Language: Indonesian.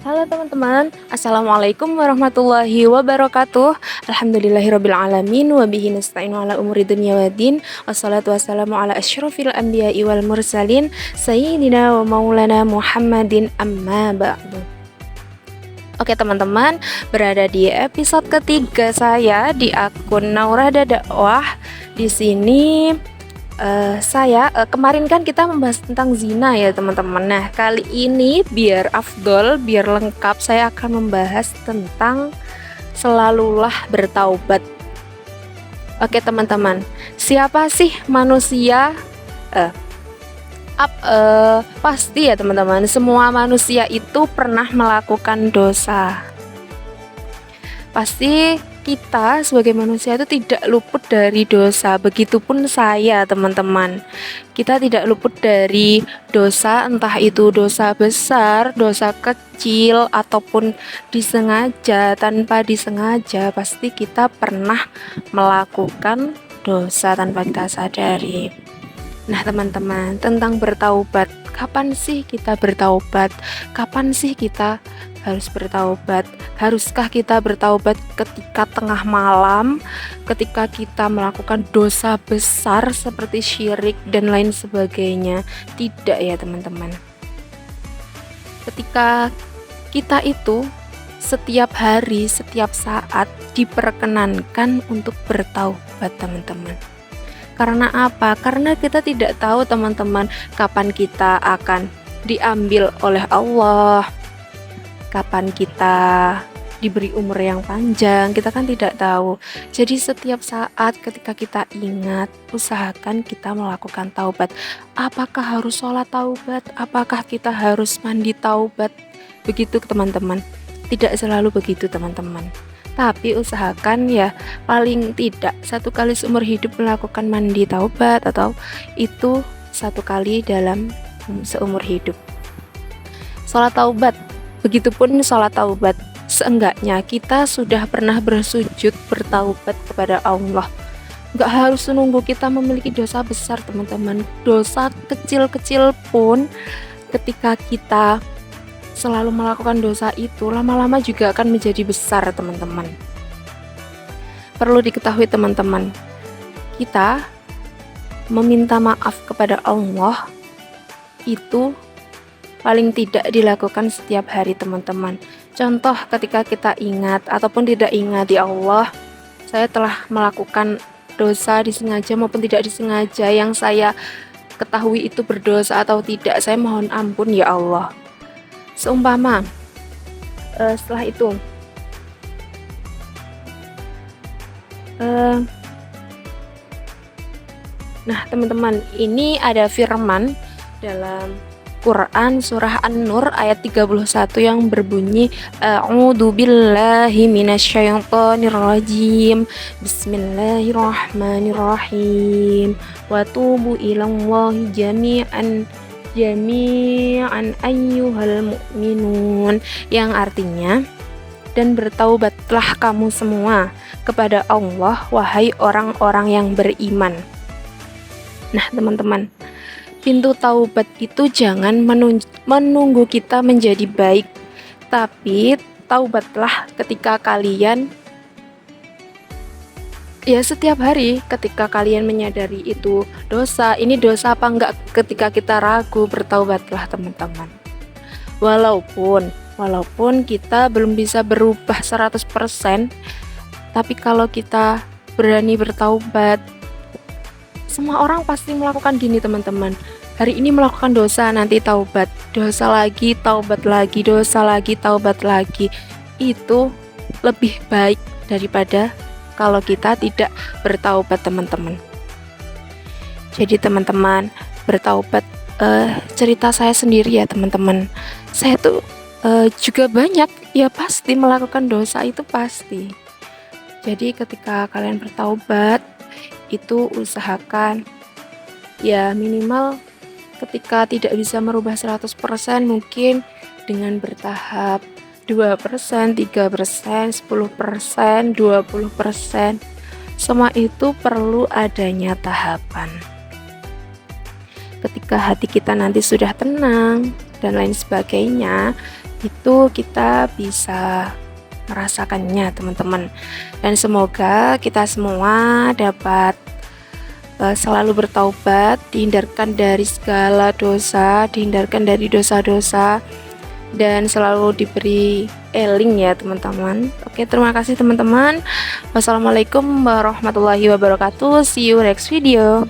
Halo teman-teman, Assalamualaikum warahmatullahi wabarakatuh. Alhamdulillahirabbil alamin wa bihi nasta'inu ala umuri dunya waddin. Wassalatu wassalamu ala asyrofil anbiya'i wal mursalin sayyidina wa maulana Muhammadin amma ba'du. Oke teman-teman, berada di episode ketiga saya di akun Naurada Dakwah. Di sini kemarin kan kita membahas tentang zina ya teman-teman. Nah kali ini biar afdol, biar lengkap, saya akan membahas tentang selalulah bertaubat. Oke teman-teman, siapa sih manusia? Pasti ya teman-teman, semua manusia itu pernah melakukan dosa. Pasti kita sebagai manusia itu tidak luput dari dosa. Begitupun saya teman-teman, kita tidak luput dari dosa, entah itu dosa besar, dosa kecil, ataupun disengaja, tanpa disengaja. Pasti kita pernah melakukan dosa tanpa kita sadari. Nah teman-teman, tentang bertaubat, kapan sih kita bertaubat? Kapan sih kita harus bertaubat? Haruskah kita bertaubat ketika tengah malam, ketika kita melakukan dosa besar seperti syirik dan lain sebagainya? Tidak ya teman-teman. Ketika kita itu setiap hari, setiap saat diperkenankan untuk bertaubat teman-teman. Karena apa? Karena kita tidak tahu teman-teman kapan kita akan diambil oleh Allah, kapan kita diberi umur yang panjang, kita kan tidak tahu. Jadi setiap saat ketika kita ingat, usahakan kita melakukan taubat. Apakah harus sholat taubat? Apakah kita harus mandi taubat? Begitu teman-teman. Tidak selalu begitu teman-teman. Tapi usahakan ya paling tidak 1 kali seumur hidup melakukan mandi taubat, atau itu 1 kali dalam seumur hidup. Sholat taubat, begitupun sholat taubat, seenggaknya kita sudah pernah bersujud bertaubat kepada Allah. Gak harus menunggu kita memiliki dosa besar teman-teman. Dosa kecil-kecil pun ketika kita selalu melakukan dosa itu, lama-lama juga akan menjadi besar teman-teman. Perlu diketahui teman-teman, kita meminta maaf kepada Allah itu paling tidak dilakukan setiap hari teman-teman. Contoh ketika kita ingat ataupun tidak ingat, ya Allah, saya telah melakukan dosa disengaja maupun tidak disengaja, yang saya ketahui itu berdosa atau tidak, saya mohon ampun ya Allah. Seumpama setelah itu nah teman-teman, ini ada firman dalam Quran surah An-Nur ayat 31 yang berbunyi A'udzu billahi minasyaitonir rajim. Bismillahirrahmanirrahim. Wa tubu ilallahi jami'an ayyuhal mu'minun, yang artinya, dan bertaubatlah kamu semua kepada Allah wahai orang-orang yang beriman. Nah teman-teman, pintu taubat itu jangan menunggu kita menjadi baik, tapi taubatlah ketika kalian ya setiap hari, ketika kalian menyadari itu dosa, ini dosa apa enggak, ketika kita ragu, bertaubatlah teman-teman. Walaupun kita belum bisa berubah 100%, tapi kalau kita berani bertaubat, semua orang pasti melakukan gini teman-teman. Hari ini melakukan dosa, nanti taubat, dosa lagi, taubat lagi, dosa lagi, taubat lagi. Itu lebih baik daripada kalau kita tidak bertaubat teman-teman. Jadi teman-teman, bertaubat, cerita saya sendiri ya teman-teman. Saya tuh juga banyak ya pasti melakukan dosa, itu pasti. Jadi ketika kalian bertaubat, itu usahakan ya minimal ketika tidak bisa merubah 100%, mungkin dengan bertahap 2%, 3%, 10%, 20%. Semua itu perlu adanya tahapan. Ketika hati kita nanti sudah tenang dan lain sebagainya, itu kita bisa merasakannya teman-teman. Dan semoga kita semua dapat selalu bertaubat, dihindarkan dari segala dosa, dihindarkan dari dosa-dosa, dan selalu diberi eling ya teman-teman. Oke, terima kasih teman-teman. Wassalamualaikum warahmatullahi wabarakatuh. See you next video.